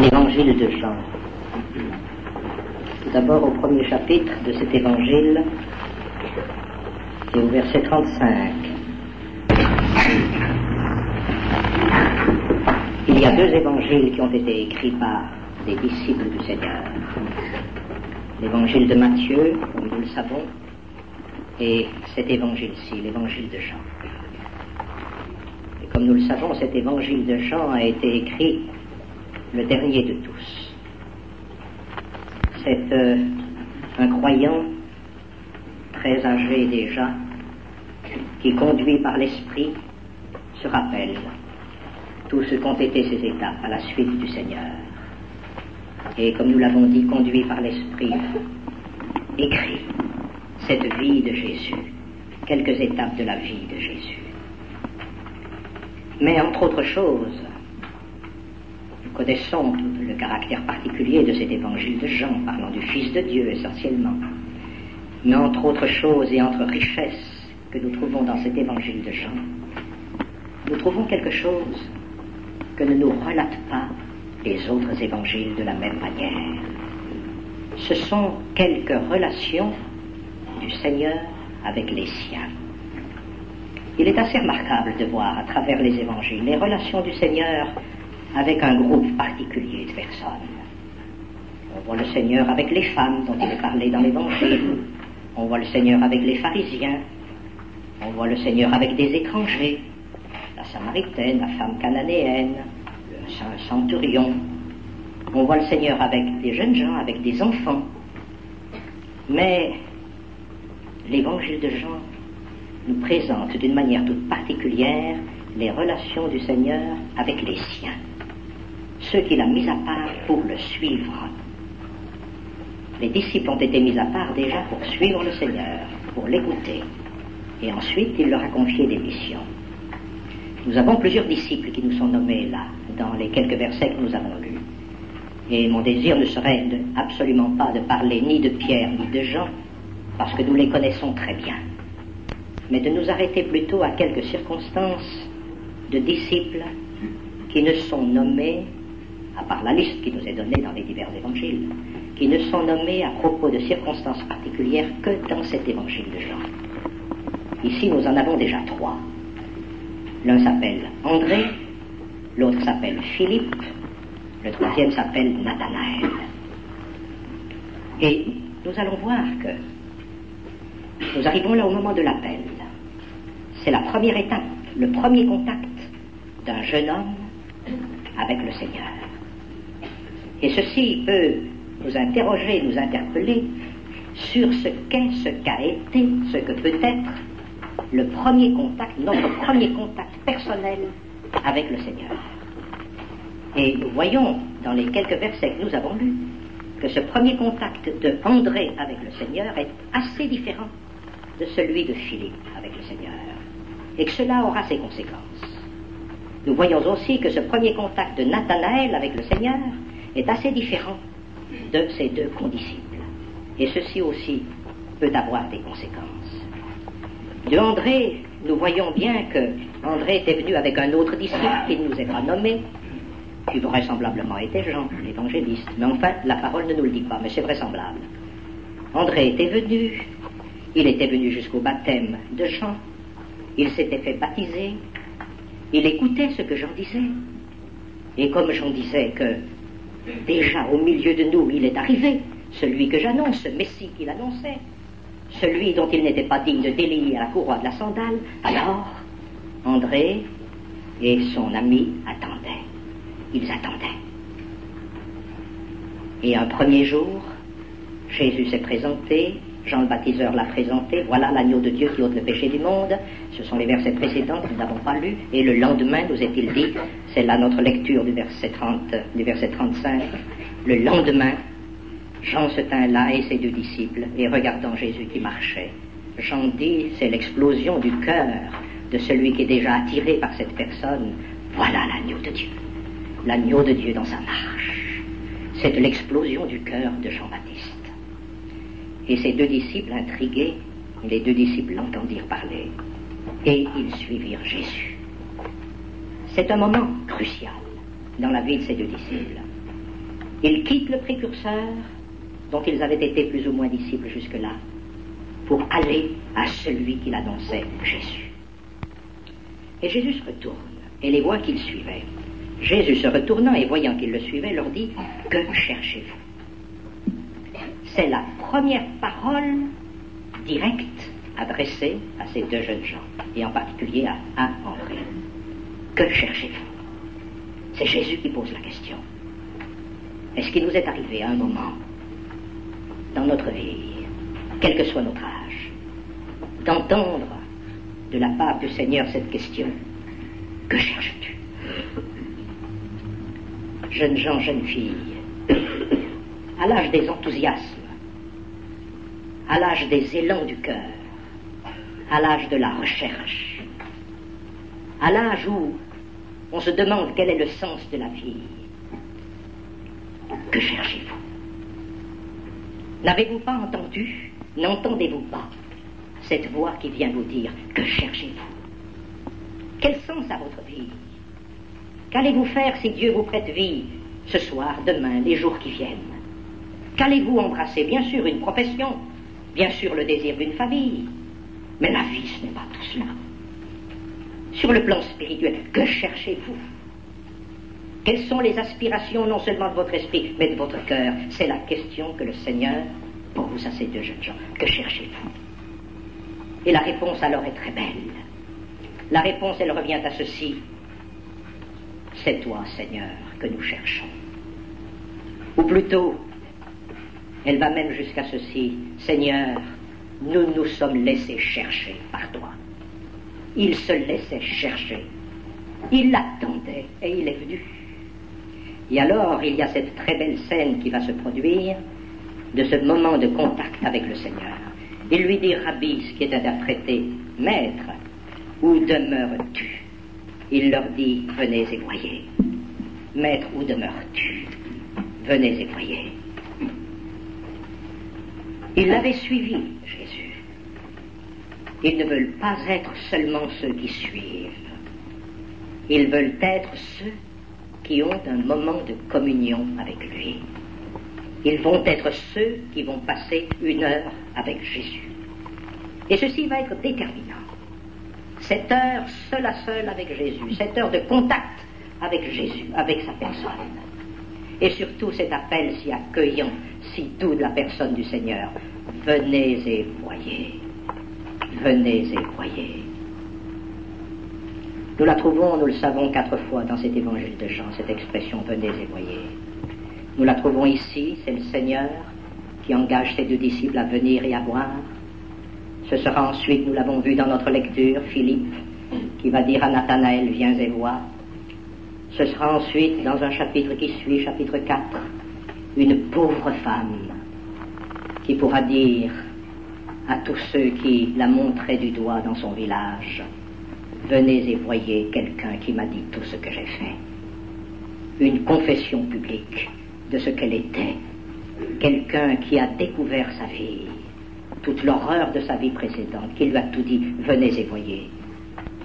L'évangile de Jean. Tout d'abord au premier chapitre de cet évangile et au verset 35. Il y a deux évangiles qui ont été écrits par des disciples du Seigneur. L'évangile de Matthieu, comme nous le savons, et cet évangile-ci, l'évangile de Jean. Et comme nous le savons, cet évangile de Jean a été écrit le dernier de tous. C'est un croyant très âgé déjà, qui, conduit par l'Esprit, se rappelle tout ce qu'ont été ces étapes à la suite du Seigneur. Et comme nous l'avons dit, conduit par l'Esprit, écrit cette vie de Jésus, quelques étapes de la vie de Jésus. Mais entre autres choses, nous connaissons le caractère particulier de cet évangile de Jean, parlant du Fils de Dieu essentiellement. Mais entre autres choses et entre richesses que nous trouvons dans cet évangile de Jean, nous trouvons quelque chose que ne nous relatent pas les autres évangiles de la même manière. Ce sont quelques relations du Seigneur avec les siens. Il est assez remarquable de voir à travers les évangiles les relations du Seigneur avec un groupe particulier de personnes. On voit le Seigneur avec les femmes dont il est parlé dans l'évangile. On voit le Seigneur avec les pharisiens. On voit le Seigneur avec des étrangers, la Samaritaine, la femme cananéenne, le centurion. On voit le Seigneur avec des jeunes gens, avec des enfants. Mais l'évangile de Jean nous présente d'une manière toute particulière les relations du Seigneur avec les siens, ceux qu'il a mis à part pour le suivre. Les disciples ont été mis à part déjà pour suivre le Seigneur, pour l'écouter, et ensuite il leur a confié des missions. Nous avons plusieurs disciples qui nous sont nommés là, dans les quelques versets que nous avons lus. Et mon désir ne serait absolument pas de parler ni de Pierre ni de Jean, parce que nous les connaissons très bien, mais de nous arrêter plutôt à quelques circonstances de disciples qui ne sont nommés, à part la liste qui nous est donnée dans les divers évangiles, qui ne sont nommés à propos de circonstances particulières que dans cet évangile de Jean. Ici, nous en avons déjà trois. L'un s'appelle André, l'autre s'appelle Philippe, le troisième s'appelle Nathanaël. Et nous allons voir que nous arrivons là au moment de l'appel. C'est la première étape, le premier contact d'un jeune homme avec le Seigneur. Et ceci peut nous interroger, nous interpeller sur ce qu'est, ce qu'a été, ce que peut être le premier contact, notre premier contact personnel avec le Seigneur. Et nous voyons dans les quelques versets que nous avons lus que ce premier contact de André avec le Seigneur est assez différent de celui de Philippe avec le Seigneur, et que cela aura ses conséquences. Nous voyons aussi que ce premier contact de Nathanaël avec le Seigneur est assez différent de ces deux condisciples, et ceci aussi peut avoir des conséquences. De André, nous voyons bien que André était venu avec un autre disciple qui ne nous est pas nommé, qui vraisemblablement était Jean, l'évangéliste. Mais enfin, la parole ne nous le dit pas, mais c'est vraisemblable. André était venu, il était venu jusqu'au baptême de Jean, il s'était fait baptiser, il écoutait ce que Jean disait. Et comme Jean disait que déjà au milieu de nous, il est arrivé, celui que j'annonce, ce Messie qu'il annonçait, celui dont il n'était pas digne de délier à la courroie de la sandale, alors André et son ami attendaient. Ils attendaient. Et un premier jour, Jésus s'est présenté, Jean le baptiseur l'a présenté, voilà l'agneau de Dieu qui ôte le péché du monde. Ce sont les versets précédents que nous n'avons pas lus. Et le lendemain, nous est-il dit, c'est là notre lecture du verset 35, le lendemain, Jean se tint là et ses deux disciples, et regardant Jésus qui marchait, Jean dit, c'est l'explosion du cœur de celui qui est déjà attiré par cette personne. Voilà l'agneau de Dieu. L'agneau de Dieu dans sa marche. C'est de l'explosion du cœur de Jean-Baptiste. Et ces deux disciples intrigués, les deux disciples l'entendirent parler, et ils suivirent Jésus. C'est un moment crucial dans la vie de ces deux disciples. Ils quittent le précurseur, dont ils avaient été plus ou moins disciples jusque-là, pour aller à celui qu'il annonçait, Jésus. Et Jésus se retourne et les voit qu'ils suivaient. Jésus se retournant et voyant qu'ils le suivaient, leur dit, « Que cherchez-vous » C'est la première parole directe adressée à ces deux jeunes gens, et en particulier à André. Que cherchez-vous? C'est Jésus qui pose la question. Est-ce qu'il nous est arrivé à un moment, dans notre vie, quel que soit notre âge, d'entendre de la part du Seigneur cette question? Que cherches-tu? Jeunes gens, jeunes filles, à l'âge des enthousiasmes, à l'âge des élans du cœur, à l'âge de la recherche, à l'âge où on se demande quel est le sens de la vie. Que cherchez-vous? N'avez-vous pas entendu, n'entendez-vous pas cette voix qui vient vous dire, que cherchez-vous? Quel sens a votre vie? Qu'allez-vous faire si Dieu vous prête vie, ce soir, demain, les jours qui viennent? Qu'allez-vous embrasser? Bien sûr, une profession, bien sûr, le désir d'une famille, mais la vie, ce n'est pas tout cela. Sur le plan spirituel, que cherchez-vous? Quelles sont les aspirations non seulement de votre esprit, mais de votre cœur? C'est la question que le Seigneur pose à ces deux jeunes gens. Que cherchez-vous? Et la réponse alors est très belle. La réponse, elle revient à ceci. C'est toi, Seigneur, que nous cherchons. Ou plutôt, elle va même jusqu'à ceci. Seigneur, nous nous sommes laissés chercher par toi. Il se laissait chercher. Il l'attendait et il est venu. Et alors, il y a cette très belle scène qui va se produire de ce moment de contact avec le Seigneur. Il lui dit, Rabbi, ce qui est interprété, Maître, où demeures-tu? Il leur dit, venez et voyez. Maître, où demeures-tu? Venez et voyez. Ils l'avaient suivi, Jésus. Ils ne veulent pas être seulement ceux qui suivent. Ils veulent être ceux qui ont un moment de communion avec lui. Ils vont être ceux qui vont passer une heure avec Jésus. Et ceci va être déterminant. Cette heure seule à seule avec Jésus, cette heure de contact avec Jésus, avec sa personne. Et surtout cet appel si accueillant, si doux de la personne du Seigneur. Venez et voyez. Venez et voyez. Nous la trouvons, nous le savons, 4 fois dans cet évangile de Jean, cette expression « venez et voyez ». Nous la trouvons ici, c'est le Seigneur qui engage ses 2 disciples à venir et à voir. Ce sera ensuite, nous l'avons vu dans notre lecture, Philippe, qui va dire à Nathanaël, viens et vois. Ce sera ensuite, dans un chapitre qui suit, chapitre 4, une pauvre femme qui pourra dire à tous ceux qui la montraient du doigt dans son village, venez et voyez quelqu'un qui m'a dit tout ce que j'ai fait. Une confession publique de ce qu'elle était. Quelqu'un qui a découvert sa vie, toute l'horreur de sa vie précédente, qui lui a tout dit, venez et voyez.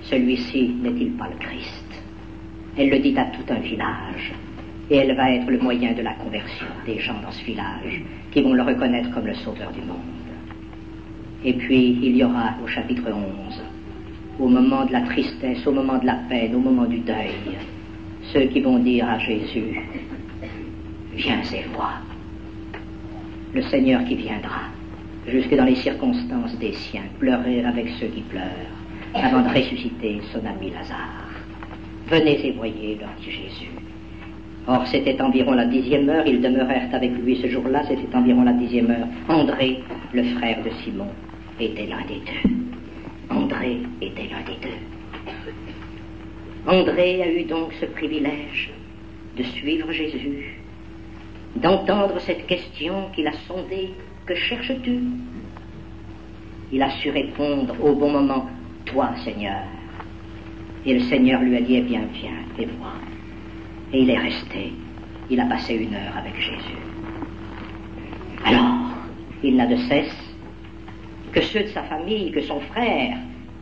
Celui-ci n'est-il pas le Christ? Elle le dit à tout un village, et elle va être le moyen de la conversion des gens dans ce village, qui vont le reconnaître comme le sauveur du monde. Et puis, il y aura au chapitre 11, au moment de la tristesse, au moment de la peine, au moment du deuil, ceux qui vont dire à Jésus, viens et vois. Le Seigneur qui viendra, jusque dans les circonstances des siens, pleurer avec ceux qui pleurent, avant de ressusciter son ami Lazare. Venez et voyez, leur dit Jésus. Or, c'était environ la 10e heure, ils demeurèrent avec lui ce jour-là, c'était environ la 10e heure. André, le frère de Simon, était l'un des deux. André était l'un des deux. André a eu donc ce privilège de suivre Jésus, d'entendre cette question qu'il a sondée, que cherches-tu? Il a su répondre au bon moment, toi Seigneur. Et le Seigneur lui a dit, eh bien viens et vois. Et il est resté, il a passé 1 heure avec Jésus. Alors, il n'a de cesse que ceux de sa famille, que son frère,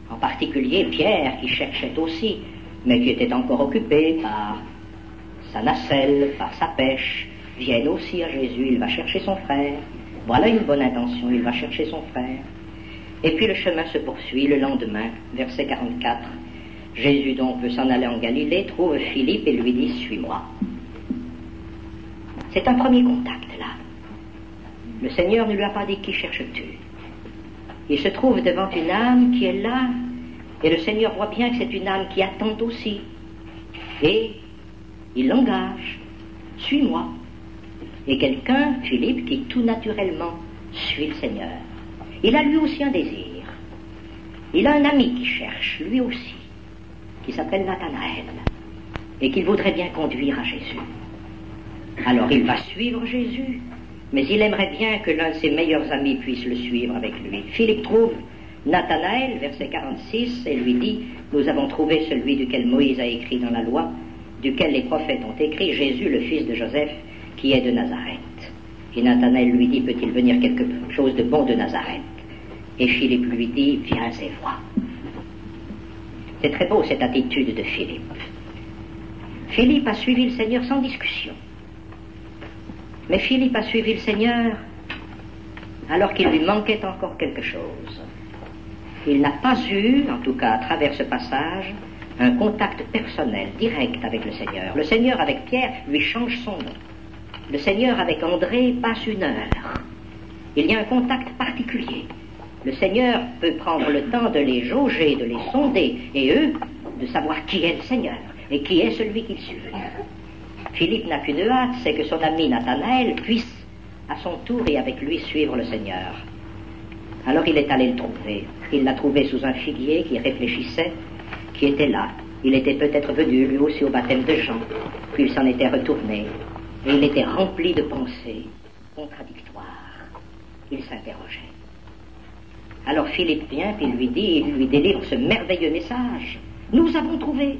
en particulier Pierre, qui cherchait aussi, mais qui était encore occupé par sa nacelle, par sa pêche, viennent aussi à Jésus. Il va chercher son frère. Voilà une bonne intention, il va chercher son frère. Et puis le chemin se poursuit. Le lendemain, verset 44, Jésus donc veut s'en aller en Galilée, trouve Philippe et lui dit « Suis-moi ». C'est un premier contact là. Le Seigneur ne lui a pas dit « Qui cherches-tu » ? Il se trouve devant une âme qui est là, et le Seigneur voit bien que c'est une âme qui attend aussi. Et il l'engage « Suis-moi ». Et quelqu'un, Philippe, qui tout naturellement suit le Seigneur. Il a lui aussi un désir. Il a un ami qui cherche, lui aussi, qui s'appelle Nathanaël, et qu'il voudrait bien conduire à Jésus. Alors il va suivre Jésus, mais il aimerait bien que l'un de ses meilleurs amis puisse le suivre avec lui. Philippe trouve Nathanaël, verset 46, et lui dit « Nous avons trouvé celui duquel Moïse a écrit dans la loi, duquel les prophètes ont écrit, Jésus, le fils de Joseph, qui est de Nazareth. » Et Nathanaël lui dit « Peut-il venir quelque chose de bon de Nazareth ?» Et Philippe lui dit « Viens et vois. » C'est très beau cette attitude de Philippe. Philippe a suivi le Seigneur sans discussion. Mais Philippe a suivi le Seigneur alors qu'il lui manquait encore quelque chose. Il n'a pas eu, en tout cas à travers ce passage, un contact personnel, direct avec le Seigneur. Le Seigneur avec Pierre lui change son nom. Le Seigneur avec André passe une heure. Il y a un contact particulier. Le Seigneur peut prendre le temps de les jauger, de les sonder, et eux, de savoir qui est le Seigneur et qui est celui qu'il suit. Philippe n'a qu'une hâte, c'est que son ami Nathanaël puisse, à son tour et avec lui, suivre le Seigneur. Alors il est allé le trouver. Il l'a trouvé sous un figuier qui réfléchissait, qui était là. Il était peut-être venu lui aussi au baptême de Jean, puis il s'en était retourné, et il était rempli de pensées contradictoires. Il s'interrogeait. Alors Philippe vient, puis il lui délivre ce merveilleux message. Nous avons trouvé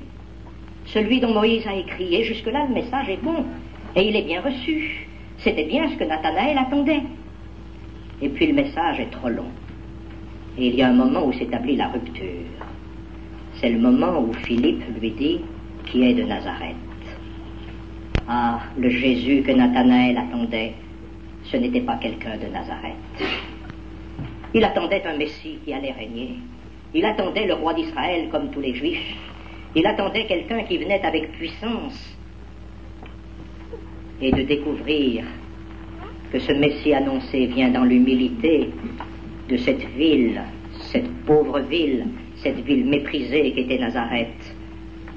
celui dont Moïse a écrit, et jusque-là le message est bon, et il est bien reçu. C'était bien ce que Nathanaël attendait. Et puis le message est trop long. Et il y a un moment où s'établit la rupture. C'est le moment où Philippe lui dit qui est de Nazareth. Ah, le Jésus que Nathanaël attendait, ce n'était pas quelqu'un de Nazareth. Il attendait un Messie qui allait régner. Il attendait le roi d'Israël comme tous les Juifs. Il attendait quelqu'un qui venait avec puissance. Et de découvrir que ce Messie annoncé vient dans l'humilité de cette ville, cette pauvre ville, cette ville méprisée qu'était Nazareth.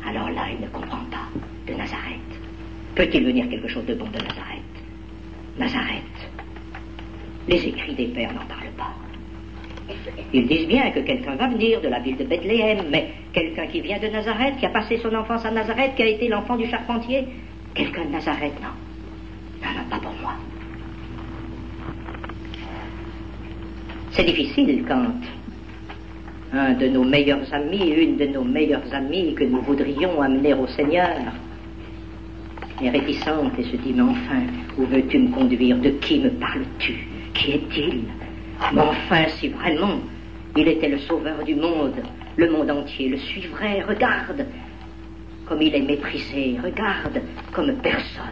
Alors là, il ne comprend pas de Nazareth. Peut-il venir quelque chose de bon de Nazareth? Nazareth. Les écrits des pères n'en parlent pas. Ils disent bien que quelqu'un va venir de la ville de Bethléem, mais quelqu'un qui vient de Nazareth, qui a passé son enfance à Nazareth, qui a été l'enfant du charpentier, quelqu'un de Nazareth, non. Non, pas pour moi. C'est difficile quand un de nos meilleurs amis, une de nos meilleures amies que nous voudrions amener au Seigneur est réticente et se dit, mais enfin, où veux-tu me conduire? De qui me parles-tu? Qui est-il? Mais enfin, si vraiment il était le sauveur du monde entier le suivrait. Regarde comme il est méprisé, regarde comme personne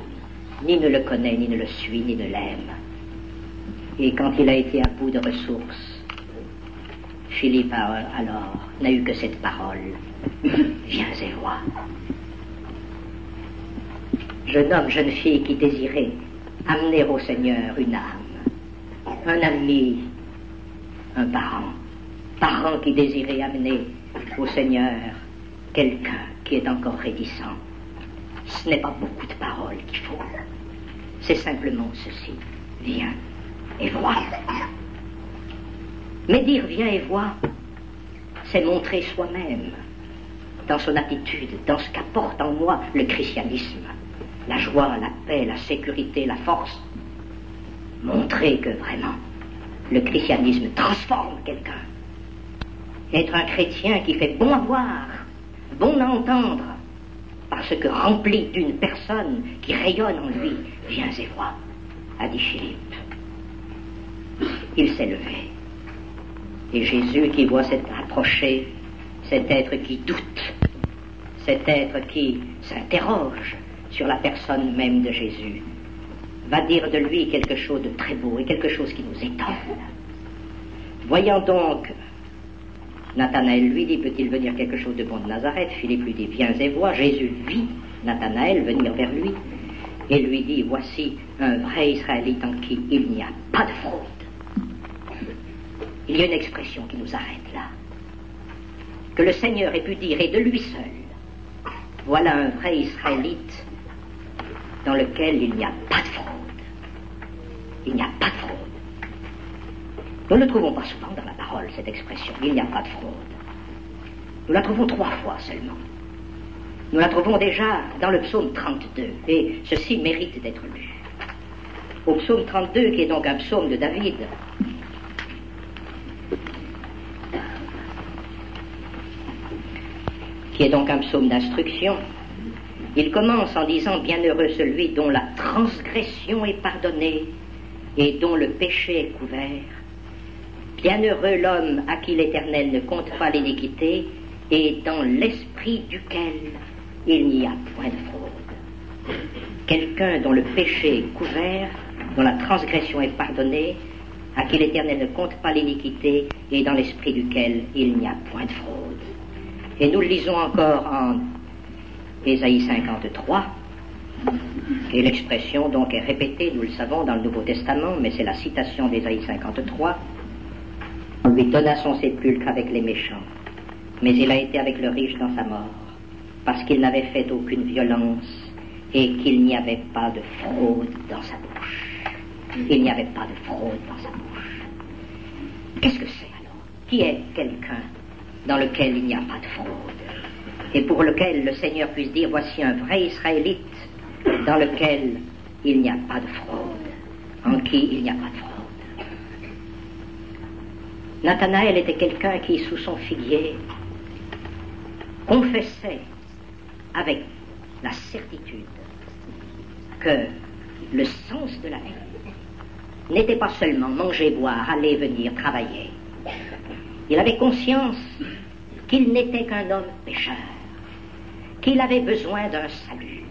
ni ne le connaît, ni ne le suit, ni ne l'aime. Et quand il a été à bout de ressources, Philippe alors n'a eu que cette parole, viens et vois. Jeune homme, jeune fille qui désirait amener au Seigneur une âme, un ami, un parent qui désirait amener au Seigneur quelqu'un qui est encore réticent. Ce n'est pas beaucoup de paroles qu'il faut, c'est simplement ceci, viens et vois. Mais dire viens et vois, c'est montrer soi-même, dans son attitude, dans ce qu'apporte en moi le christianisme, la joie, la paix, la sécurité, la force. Montrer que vraiment, le christianisme transforme quelqu'un. Être un chrétien qui fait bon à voir, bon à entendre, parce que rempli d'une personne qui rayonne en lui, viens et vois, a dit Philippe. Il s'est levé. Et Jésus qui voit approcher cet être qui doute, cet être qui s'interroge sur la personne même de Jésus, va dire de lui quelque chose de très beau et quelque chose qui nous étonne. Voyant donc, Nathanaël lui dit, peut-il venir quelque chose de bon de Nazareth? Philippe lui dit, viens et vois. Jésus vit Nathanaël venir vers lui et lui dit, voici un vrai Israélite en qui il n'y a pas de fraude. Il y a une expression qui nous arrête là, que le Seigneur ait pu dire, et de lui seul, voilà un vrai Israélite dans lequel il n'y a pas de fraude. Il n'y a pas de fraude. Nous ne le trouvons pas souvent dans la parole, cette expression, il n'y a pas de fraude. Nous la trouvons 3 fois seulement. Nous la trouvons déjà dans le psaume 32, et ceci mérite d'être lu. Au psaume 32, qui est donc un psaume de David, qui est donc un psaume d'instruction, il commence en disant « Bienheureux celui dont la transgression est pardonnée et dont le péché est couvert. Bienheureux l'homme à qui l'Éternel ne compte pas l'iniquité et dans l'esprit duquel il n'y a point de fraude. » Quelqu'un dont le péché est couvert, dont la transgression est pardonnée, à qui l'Éternel ne compte pas l'iniquité et dans l'esprit duquel il n'y a point de fraude. Et nous le lisons encore en Ésaïe 53, et l'expression donc est répétée, nous le savons, dans le Nouveau Testament, mais c'est la citation d'Ésaïe 53. On lui donna son sépulcre avec les méchants, mais il a été avec le riche dans sa mort, parce qu'il n'avait fait aucune violence et qu'il n'y avait pas de fraude dans sa bouche. Il n'y avait pas de fraude dans sa bouche. Qu'est-ce que c'est alors? Qui est quelqu'un dans lequel il n'y a pas de fraude, et pour lequel le Seigneur puisse dire, voici un vrai Israélite dans lequel il n'y a pas de fraude, en qui il n'y a pas de fraude. Nathanaël était quelqu'un qui, sous son figuier, confessait avec la certitude que le sens de la vie n'était pas seulement manger, boire, aller, venir, travailler. Il avait conscience qu'il n'était qu'un homme pécheur, qu'il avait besoin d'un salut,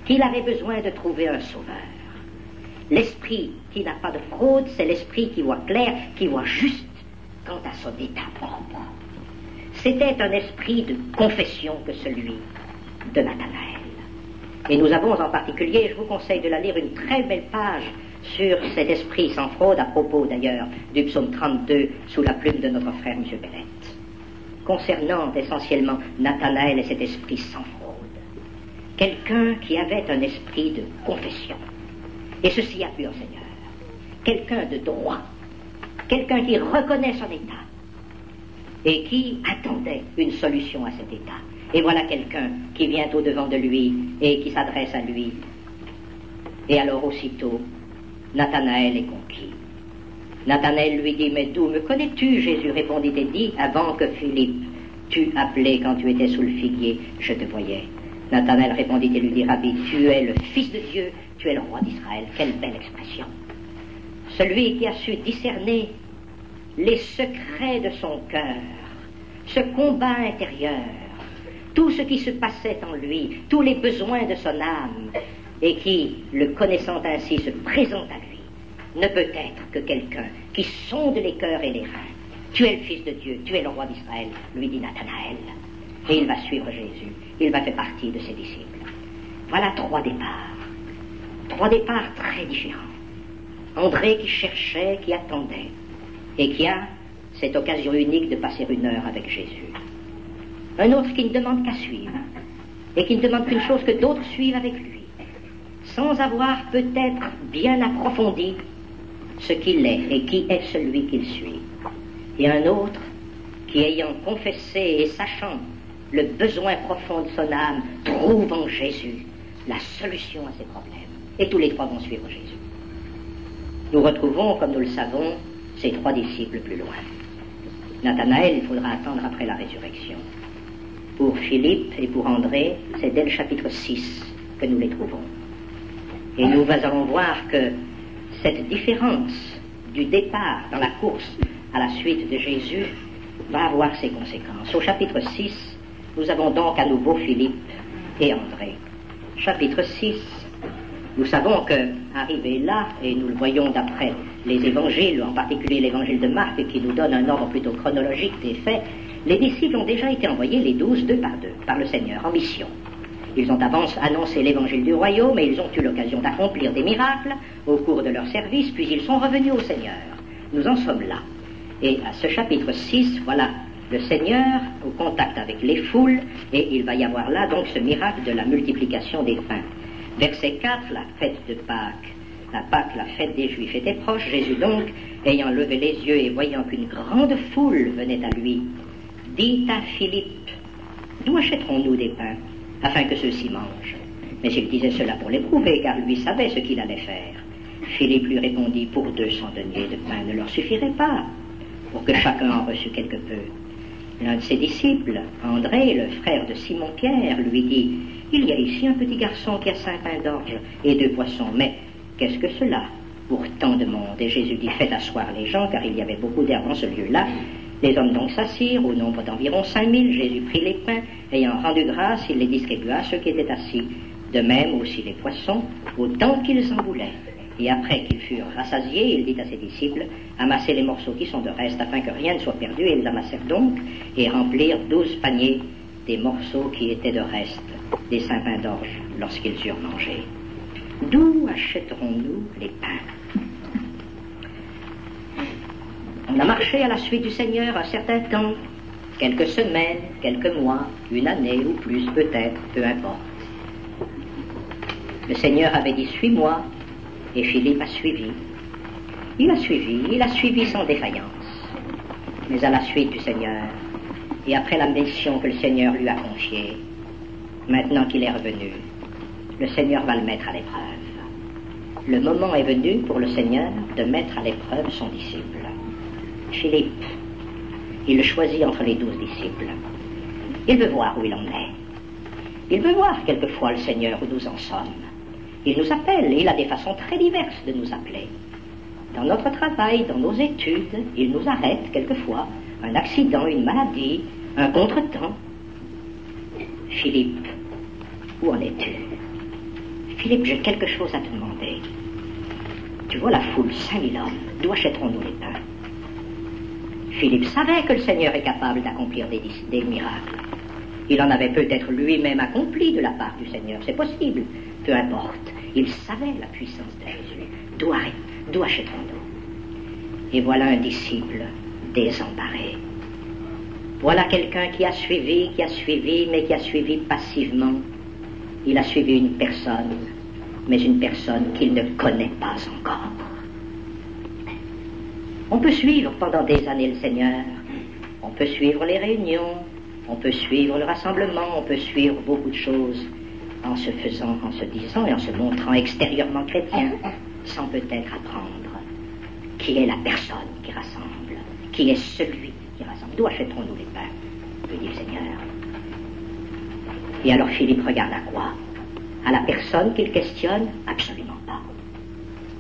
qu'il avait besoin de trouver un sauveur. L'esprit qui n'a pas de fraude, c'est l'esprit qui voit clair, qui voit juste quant à son état propre. C'était un esprit de confession que celui de Nathanaël. Et nous avons en particulier, je vous conseille de la lire, une très belle page sur cet esprit sans fraude, à propos d'ailleurs du psaume 32, sous la plume de notre frère M. Bellette, concernant essentiellement Nathanaël et cet esprit sans fraude. Quelqu'un qui avait un esprit de confession, et ceci a plu au Seigneur. Quelqu'un de droit, quelqu'un qui reconnaît son état, et qui attendait une solution à cet état. Et voilà quelqu'un qui vient au-devant de lui, et qui s'adresse à lui. Et alors aussitôt, Nathanaël est conquis. Nathanaël lui dit, mais d'où me connais-tu? Jésus répondit et dit, avant que Philippe t'eût appelé quand tu étais sous le figuier, je te voyais. Nathanaël répondit et lui dit, Rabbi, tu es le Fils de Dieu, tu es le roi d'Israël. Quelle belle expression. Celui qui a su discerner les secrets de son cœur, ce combat intérieur, tout ce qui se passait en lui, tous les besoins de son âme, et qui, le connaissant ainsi, se présente à lui, ne peut être que quelqu'un qui sonde les cœurs et les reins. Tu es le Fils de Dieu, tu es le roi d'Israël, lui dit Nathanaël. Et il va suivre Jésus, il va faire partie de ses disciples. Voilà 3 départs. 3 départs très différents. André qui cherchait, qui attendait, et qui a cette occasion unique de passer 1 heure avec Jésus. Un autre qui ne demande qu'à suivre, et qui ne demande qu'une chose, que d'autres suivent avec lui, sans avoir peut-être bien approfondi ce qu'il est et qui est celui qu'il suit. Et un autre qui, ayant confessé et sachant le besoin profond de son âme, trouve en Jésus la solution à ses problèmes. Et tous les 3 vont suivre Jésus. Nous retrouvons, comme nous le savons, ces 3 disciples plus loin. Nathanaël, il faudra attendre après la résurrection. Pour Philippe et pour André, c'est dès le chapitre 6 que nous les trouvons. Et nous allons voir que cette différence du départ dans la course à la suite de Jésus va avoir ses conséquences. Au chapitre 6, nous avons donc à nouveau Philippe et André. Chapitre 6, Nous savons que, arrivé là, et nous le voyons d'après les évangiles, en particulier l'évangile de Marc, qui nous donne un ordre plutôt chronologique des faits, les disciples ont déjà été envoyés, les 12, 2 par 2, par le Seigneur, en mission. Ils ont annoncé l'évangile du royaume et ils ont eu l'occasion d'accomplir des miracles au cours de leur service, puis ils sont revenus au Seigneur. Nous en sommes là. Et à ce chapitre 6, voilà le Seigneur au contact avec les foules, et il va y avoir là donc ce miracle de la multiplication des pains. Verset 4, la fête de Pâques. La fête des Juifs était proche. Jésus donc, ayant levé les yeux et voyant qu'une grande foule venait à lui, dit à Philippe, d'où achèterons-nous des pains, afin que ceux-ci mangent? Mais il disait cela pour l'éprouver, car lui savait ce qu'il allait faire. Philippe lui répondit, pour 200 deniers de pain ne leur suffirait pas, pour que chacun en reçût quelque peu. L'un de ses disciples, André, le frère de Simon-Pierre, lui dit, il y a ici un petit garçon qui a 5 pains d'orge et 2 poissons, mais qu'est-ce que cela pour tant de monde? Et Jésus dit, faites asseoir les gens, car il y avait beaucoup d'herbes en ce lieu-là. Les hommes donc s'assirent, au nombre d'environ 5000. Jésus prit les pains, ayant rendu grâce, il les distribua à ceux qui étaient assis. De même aussi les poissons, autant qu'ils en voulaient. Et après qu'ils furent rassasiés, il dit à ses disciples, amassez les morceaux qui sont de reste, afin que rien ne soit perdu. Et ils amassèrent donc, et remplirent 12 paniers des morceaux qui étaient de reste, des 5 pains d'orge, lorsqu'ils eurent mangé. D'où achèterons-nous les pains? On a marché à la suite du Seigneur un certain temps, quelques semaines, quelques mois, une année ou plus peut-être, peu importe. Le Seigneur avait dit, suis-moi, et Philippe a suivi. Il a suivi sans défaillance. Mais à la suite du Seigneur, et après la mission que le Seigneur lui a confiée, maintenant qu'il est revenu, le Seigneur va le mettre à l'épreuve. Le moment est venu pour le Seigneur de mettre à l'épreuve son disciple. Philippe, il le choisit entre les 12 disciples. Il veut voir où il en est. Il veut voir quelquefois le Seigneur où nous en sommes. Il nous appelle, et il a des façons très diverses de nous appeler. Dans notre travail, dans nos études, il nous arrête quelquefois. Un accident, une maladie, un contretemps. Philippe, où en es-tu? Philippe, j'ai quelque chose à te demander. Tu vois la foule, 5000 hommes, d'où achèterons-nous les pains? Philippe savait que le Seigneur est capable d'accomplir des miracles. Il en avait peut-être lui-même accompli de la part du Seigneur, c'est possible, peu importe. Il savait la puissance de Jésus. D'où achèterons-nous? Et voilà un disciple désemparé. Voilà quelqu'un qui a suivi, mais qui a suivi passivement. Il a suivi une personne, mais une personne qu'il ne connaît pas encore. On peut suivre pendant des années le Seigneur, on peut suivre les réunions, on peut suivre le rassemblement, on peut suivre beaucoup de choses en se faisant, en se disant et en se montrant extérieurement chrétien, sans peut-être apprendre qui est la personne qui rassemble, qui est celui qui rassemble. D'où achèterons-nous les pains? Lui dit le Seigneur. Et alors Philippe regarde à quoi? À la personne qu'il questionne? Absolument pas.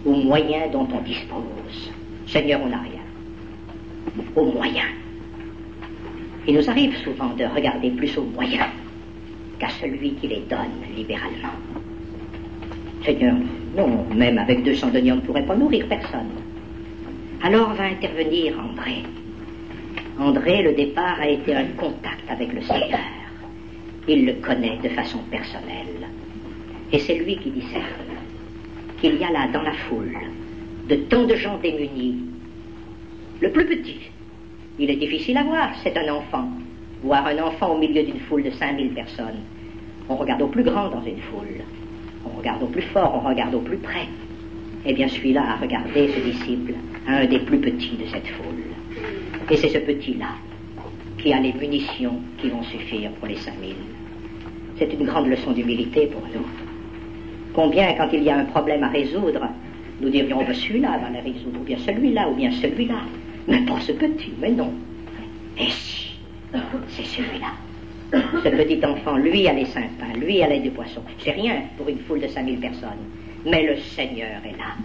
Aux moyens dont on dispose. Seigneur, on n'a rien. Aux moyens. Il nous arrive souvent de regarder plus aux moyens qu'à celui qui les donne libéralement. Seigneur, non, même avec 200 deniers, on ne pourrait pas nourrir personne. Alors va intervenir André. André, le départ, a été un contact avec le Seigneur. Il le connaît de façon personnelle. Et c'est lui qui discerne qu'il y a là, dans la foule, de tant de gens démunis. Le plus petit, il est difficile à voir, c'est un enfant. Voir un enfant au milieu d'une foule de 5000 personnes. On regarde au plus grand dans une foule. On regarde au plus fort, on regarde au plus près. Eh bien, celui-là a regardé ce disciple, un des plus petits de cette foule. Et c'est ce petit-là qui a les munitions qui vont suffire pour les 5000. C'est une grande leçon d'humilité pour nous. Combien, quand il y a un problème à résoudre, nous dirions, oh, celui-là va le résoudre, ou bien celui-là, mais pas ce petit, mais non. Et si, c'est celui-là. Ce petit enfant, lui a les 5 pains, lui a les 2 poissons. C'est rien pour une foule de 5000 personnes. Mais le Seigneur est là.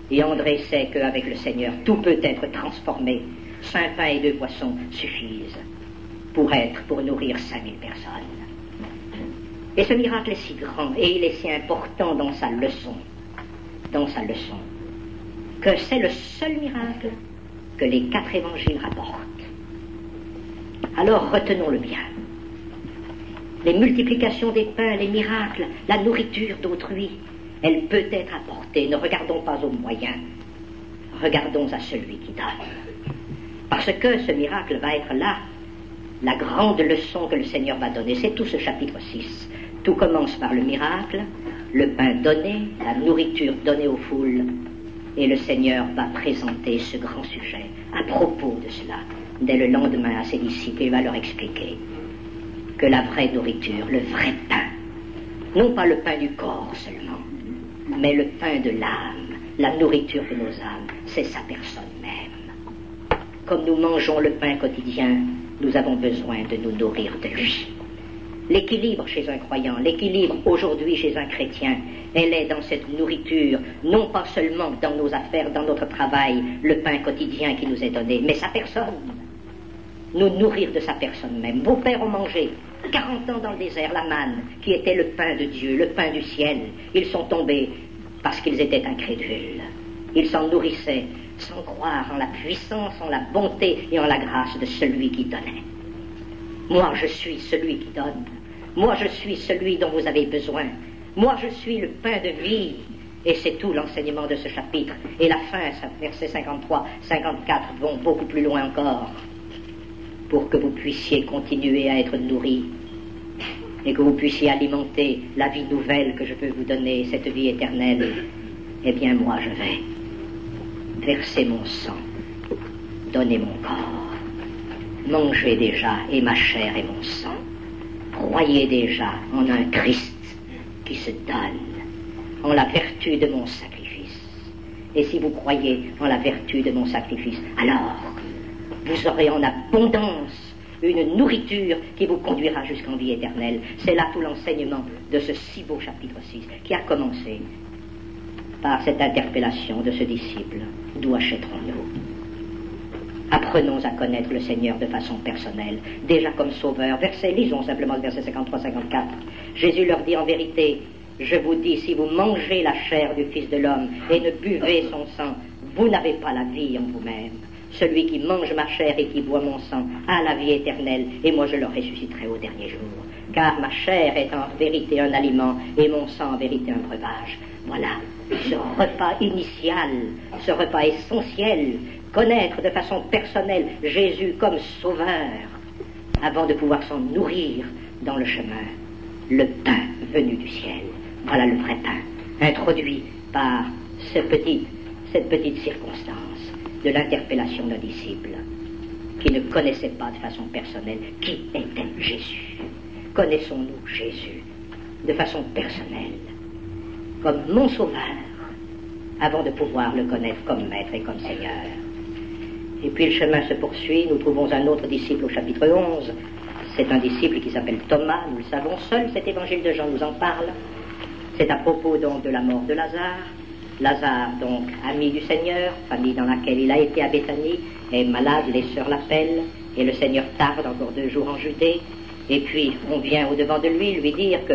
Et André sait qu'avec le Seigneur, tout peut être transformé. 5 pains et 2 poissons suffisent pour nourrir 5000 personnes. Et ce miracle est si grand et il est si important dans sa leçon, que c'est le seul miracle que les 4 évangiles rapportent. Alors retenons-le bien. Les multiplications des pains, les miracles, la nourriture d'autrui, elle peut être apportée. Ne regardons pas aux moyens, regardons à celui qui donne. Parce que ce miracle va être là, la grande leçon que le Seigneur va donner. C'est tout ce chapitre 6. Tout commence par le miracle, le pain donné, la nourriture donnée aux foules, et le Seigneur va présenter ce grand sujet à propos de cela. Dès le lendemain à ses disciples, il va leur expliquer que la vraie nourriture, le vrai pain, non pas le pain du corps seulement, mais le pain de l'âme, la nourriture de nos âmes, c'est sa personne même. Comme nous mangeons le pain quotidien, nous avons besoin de nous nourrir de lui. L'équilibre chez un croyant, l'équilibre aujourd'hui chez un chrétien, elle est dans cette nourriture, non pas seulement dans nos affaires, dans notre travail, le pain quotidien qui nous est donné, mais sa personne. Nous nourrir de sa personne même. Vos pères ont mangé 40 ans dans le désert la manne, qui était le pain de Dieu, le pain du ciel. Ils sont tombés parce qu'ils étaient incrédules. Ils s'en nourrissaient sans croire en la puissance, en la bonté et en la grâce de celui qui donnait. Moi, je suis celui qui donne. Moi, je suis celui dont vous avez besoin. Moi, je suis le pain de vie. Et c'est tout l'enseignement de ce chapitre. Et la fin, versets 53, 54, vont beaucoup plus loin encore, pour que vous puissiez continuer à être nourris et que vous puissiez alimenter la vie nouvelle que je peux vous donner, cette vie éternelle. Eh bien, moi, je vais verser mon sang, donner mon corps, manger déjà et ma chair et mon sang, croyez déjà en un Christ qui se donne, en la vertu de mon sacrifice. Et si vous croyez en la vertu de mon sacrifice, alors vous aurez en abondance une nourriture qui vous conduira jusqu'en vie éternelle. C'est là tout l'enseignement de ce si beau chapitre 6 qui a commencé par cette interpellation de ce disciple. D'où achèterons-nous? Apprenons à connaître le Seigneur de façon personnelle, déjà comme sauveur. Lisons simplement le verset 53-54. Jésus leur dit en vérité, je vous dis, si vous mangez la chair du Fils de l'homme et ne buvez son sang, vous n'avez pas la vie en vous-même. Celui qui mange ma chair et qui boit mon sang a la vie éternelle, et moi je le ressusciterai au dernier jour. Car ma chair est en vérité un aliment, et mon sang en vérité un breuvage. Voilà, ce repas initial, ce repas essentiel, connaître de façon personnelle Jésus comme sauveur, avant de pouvoir s'en nourrir dans le chemin. Le pain venu du ciel, voilà le vrai pain, introduit par cette petite circonstance de l'interpellation d'un disciple qui ne connaissait pas de façon personnelle qui était Jésus. Connaissons-nous Jésus de façon personnelle, comme mon sauveur, avant de pouvoir le connaître comme maître et comme Seigneur. Et puis le chemin se poursuit, nous trouvons un autre disciple au chapitre 11, c'est un disciple qui s'appelle Thomas, nous le savons, seul cet évangile de Jean nous en parle. C'est à propos donc de la mort de Lazare. Lazare, donc, ami du Seigneur, famille dans laquelle il a été à Béthanie, est malade, les sœurs l'appellent, et le Seigneur tarde encore 2 jours en Judée, et puis on vient au-devant de lui dire que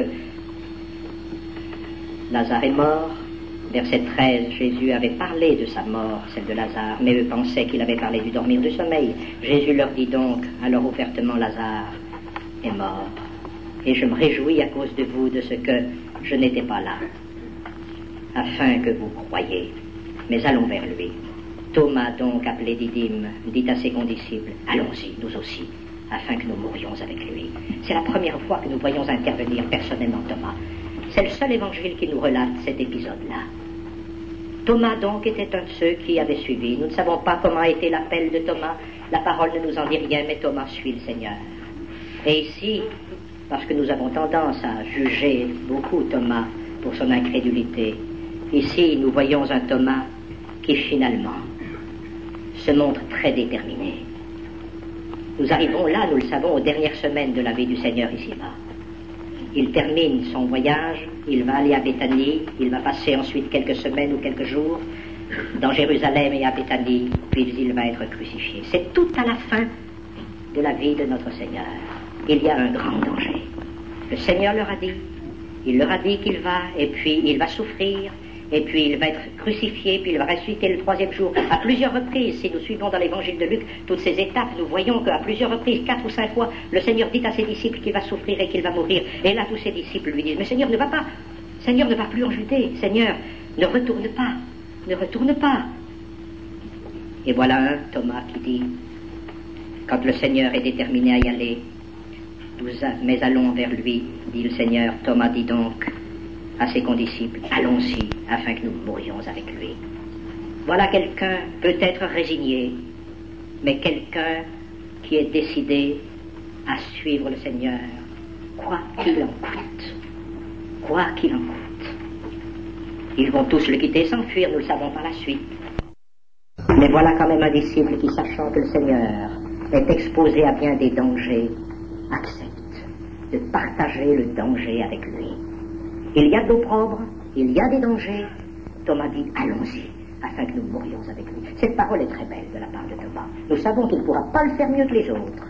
Lazare est mort. Verset 13, Jésus avait parlé de sa mort, celle de Lazare, mais eux pensaient qu'il avait parlé du dormir du sommeil. Jésus leur dit donc, alors ouvertement, Lazare est mort, et je me réjouis à cause de vous de ce que je n'étais pas là, afin que vous croyiez. Mais allons vers lui. Thomas, donc, appelé Didyme, dit à ses condisciples, allons-y, nous aussi, afin que nous mourions avec lui. C'est la première fois que nous voyons intervenir personnellement Thomas. C'est le seul évangile qui nous relate cet épisode-là. Thomas, donc, était un de ceux qui avaient suivi. Nous ne savons pas comment a été l'appel de Thomas. La parole ne nous en dit rien, mais Thomas suit le Seigneur. Et ici, parce que nous avons tendance à juger beaucoup Thomas pour son incrédulité, ici, nous voyons un Thomas qui, finalement, se montre très déterminé. Nous arrivons là, nous le savons, aux dernières semaines de la vie du Seigneur ici-bas. Il termine son voyage, il va aller à Béthanie, il va passer ensuite quelques semaines ou quelques jours dans Jérusalem et à Béthanie, puis il va être crucifié. C'est tout à la fin de la vie de notre Seigneur. Il y a un grand danger. Le Seigneur leur a dit, il leur a dit qu'il va, et puis il va souffrir, et puis il va être crucifié, puis il va ressusciter le troisième jour. À plusieurs reprises, si nous suivons dans l'évangile de Luc toutes ces étapes, nous voyons qu'à plusieurs reprises, 4 ou 5 fois, le Seigneur dit à ses disciples qu'il va souffrir et qu'il va mourir. Et là, tous ses disciples lui disent, mais Seigneur, ne va pas. Seigneur, ne va plus en Judée. Seigneur, ne retourne pas. Ne retourne pas. Et voilà un Thomas qui dit, quand le Seigneur est déterminé à y aller, mais allons vers lui, dit le Seigneur. Thomas dit donc à ses condisciples, allons-y, afin que nous mourions avec lui. Voilà quelqu'un peut-être résigné, mais quelqu'un qui est décidé à suivre le Seigneur, quoi qu'il en coûte. Quoi qu'il en coûte. Ils vont tous le quitter, s'enfuir, nous le savons par la suite. Mais voilà quand même un disciple qui, sachant que le Seigneur est exposé à bien des dangers, accepte de partager le danger avec lui. Il y a de l'opprobre, il y a des dangers. Thomas dit, allons-y, afin que nous mourions avec lui. Cette parole est très belle de la part de Thomas. Nous savons qu'il ne pourra pas le faire mieux que les autres.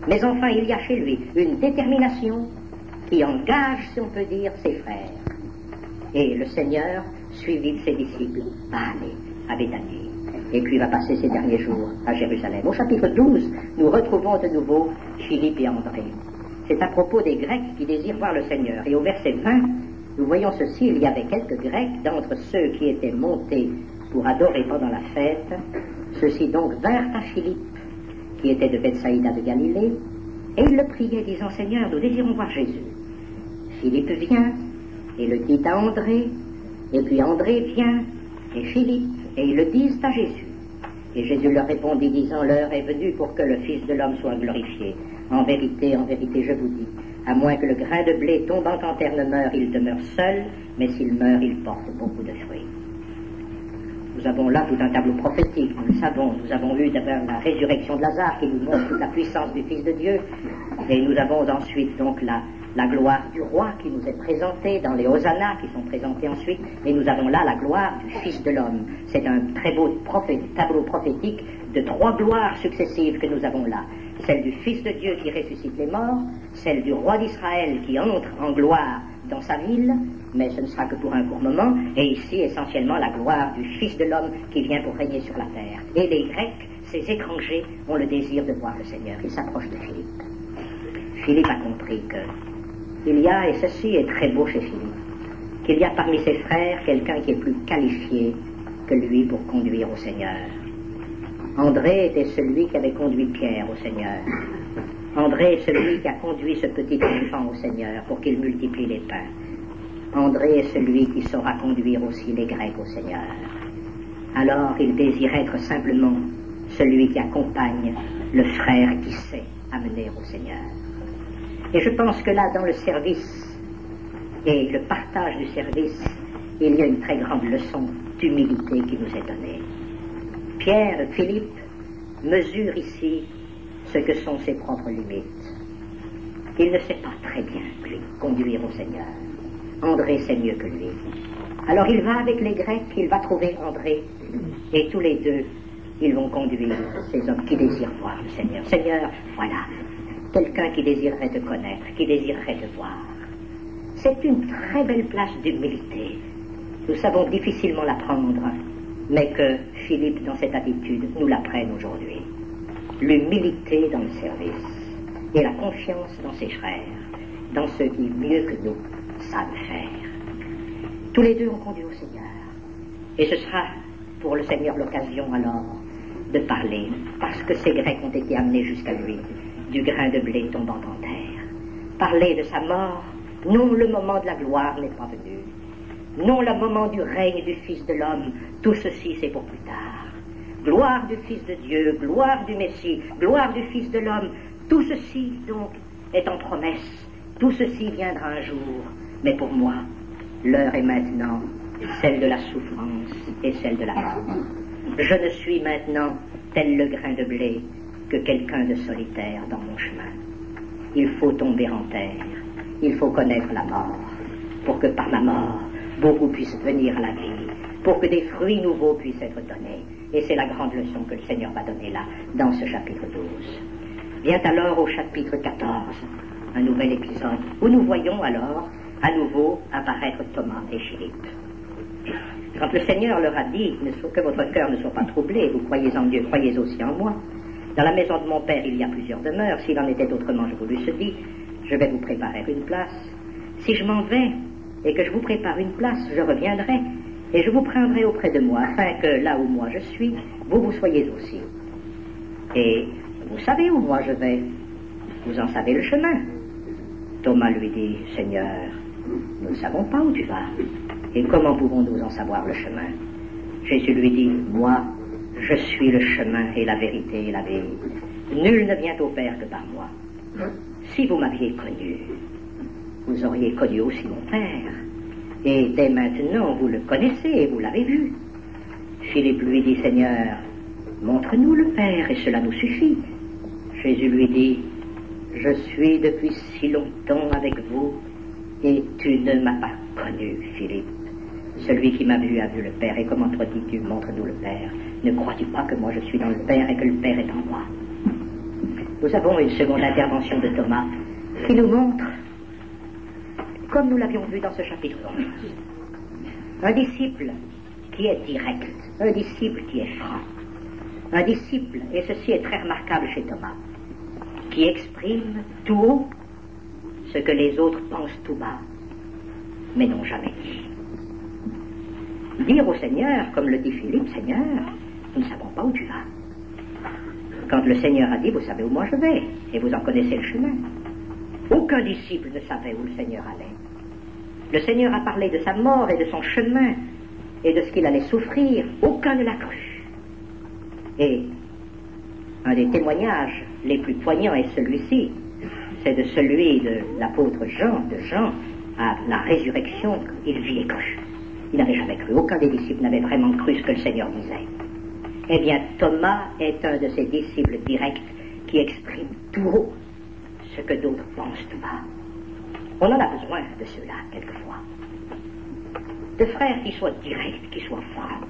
Mais enfin, il y a chez lui une détermination qui engage, si on peut dire, ses frères. Et le Seigneur, suivi de ses disciples, va aller à Béthanie. Et puis va passer ses derniers jours à Jérusalem. Au chapitre 12, nous retrouvons de nouveau Philippe et André. C'est à propos des Grecs qui désirent voir le Seigneur. Et au verset 20, nous voyons ceci, il y avait quelques Grecs d'entre ceux qui étaient montés pour adorer pendant la fête. Ceux-ci donc vinrent à Philippe, qui était de Bethsaïda de Galilée, et ils le priaient, disant, Seigneur, nous désirons voir Jésus. Philippe vient, et le dit à André, et puis André vient, et Philippe, et ils le disent à Jésus. Et Jésus leur répondit, disant, l'heure est venue pour que le Fils de l'homme soit glorifié. En vérité, je vous dis, à moins que le grain de blé tombant en terre ne meure, il demeure seul, mais s'il meurt, il porte beaucoup de fruits. Nous avons là tout un tableau prophétique, nous le savons. Nous avons eu d'abord la résurrection de Lazare qui nous montre toute la puissance du Fils de Dieu. Et nous avons ensuite donc la gloire du roi qui nous est présentée dans les Hosanna qui sont présentés ensuite. Et nous avons là la gloire du Fils de l'homme. C'est un très beau tableau prophétique de 3 gloires successives que nous avons là. Celle du Fils de Dieu qui ressuscite les morts, celle du roi d'Israël qui entre en gloire dans sa ville, mais ce ne sera que pour un court moment, et ici essentiellement la gloire du Fils de l'homme qui vient pour régner sur la terre. Et les Grecs, ces étrangers, ont le désir de voir le Seigneur. Ils s'approchent de Philippe. Philippe a compris qu'il y a, et ceci est très beau chez Philippe, qu'il y a parmi ses frères quelqu'un qui est plus qualifié que lui pour conduire au Seigneur. André était celui qui avait conduit Pierre au Seigneur. André est celui qui a conduit ce petit enfant au Seigneur pour qu'il multiplie les pains. André est celui qui saura conduire aussi les Grecs au Seigneur. Alors il désire être simplement celui qui accompagne le frère qui sait amener au Seigneur. Et je pense que là, dans le service et le partage du service, il y a une très grande leçon d'humilité qui nous est donnée. Philippe mesure ici ce que sont ses propres limites. Il ne sait pas très bien, lui, conduire au Seigneur. André sait mieux que lui. Alors il va avec les Grecs, il va trouver André, et tous les deux, ils vont conduire ces hommes qui désirent voir le Seigneur. Seigneur, voilà, quelqu'un qui désirerait te connaître, qui désirerait te voir. C'est une très belle place d'humilité. Nous savons difficilement la prendre, mais que Philippe, dans cette attitude, nous l'apprenne aujourd'hui. L'humilité dans le service et la confiance dans ses frères, dans ceux qui, mieux que nous, savent faire. Tous les deux ont conduit au Seigneur. Et ce sera pour le Seigneur l'occasion alors de parler, parce que ces Grecs ont été amenés jusqu'à lui, du grain de blé tombant en terre. Parler de sa mort, non, le moment de la gloire n'est pas venu. Non, le moment du règne du Fils de l'homme, tout ceci c'est pour plus tard. Gloire du Fils de Dieu, gloire du Messie, gloire du Fils de l'homme, tout ceci donc est en promesse, tout ceci viendra un jour, mais pour moi, l'heure est maintenant celle de la souffrance et celle de la mort. Je ne suis maintenant tel le grain de blé que quelqu'un de solitaire dans mon chemin. Il faut tomber en terre, il faut connaître la mort, pour que par la mort, beaucoup puissent venir à la vie, pour que des fruits nouveaux puissent être donnés. Et c'est la grande leçon que le Seigneur va donner là, dans ce chapitre 12. Vient alors au chapitre 14, un nouvel épisode, où nous voyons alors à nouveau apparaître Thomas et Philippe. Quand le Seigneur leur a dit que votre cœur ne soit pas troublé, vous croyez en Dieu, croyez aussi en moi. Dans la maison de mon Père, il y a plusieurs demeures. S'il en était autrement, je vous l'eusse dit, je vais vous préparer une place. Si je m'en vais et que je vous prépare une place, je reviendrai et je vous prendrai auprès de moi, afin que là où moi je suis, vous soyez aussi. Et vous savez où moi je vais. Vous en savez le chemin. Thomas lui dit, Seigneur, nous ne savons pas où tu vas. Et comment pouvons-nous en savoir le chemin? Jésus lui dit, moi, je suis le chemin et la vérité et la vie. Nul ne vient au Père que par moi. Si vous m'aviez connu, vous auriez connu aussi mon Père. Et dès maintenant, vous le connaissez et vous l'avez vu. Philippe lui dit, Seigneur, montre-nous le Père et cela nous suffit. Jésus lui dit, je suis depuis si longtemps avec vous et tu ne m'as pas connu, Philippe. Celui qui m'a vu a vu le Père. Et comment toi dis-tu, montre-nous le Père? Ne crois-tu pas que moi je suis dans le Père et que le Père est en moi? Nous avons une seconde intervention de Thomas qui nous montre, comme nous l'avions vu dans ce chapitre 11, un disciple qui est direct, un disciple qui est franc, un disciple, et ceci est très remarquable chez Thomas, qui exprime tout haut ce que les autres pensent tout bas, mais n'ont jamais dit. Dire au Seigneur, comme le dit Philippe, Seigneur, nous ne savons pas où tu vas. Quand le Seigneur a dit, vous savez où moi je vais, et vous en connaissez le chemin. Aucun disciple ne savait où le Seigneur allait. Le Seigneur a parlé de sa mort et de son chemin, et de ce qu'il allait souffrir. Aucun ne l'a cru. Et un des témoignages les plus poignants est celui-ci. C'est de celui de l'apôtre Jean, à la résurrection, il vit et cru. Il n'avait jamais cru. Aucun des disciples n'avait vraiment cru ce que le Seigneur disait. Eh bien, Thomas est un de ces disciples directs qui exprime tout haut ce que d'autres pensent tout bas. On en a besoin de ceux-là, quelquefois. De frères qui soient directs, qui soient francs,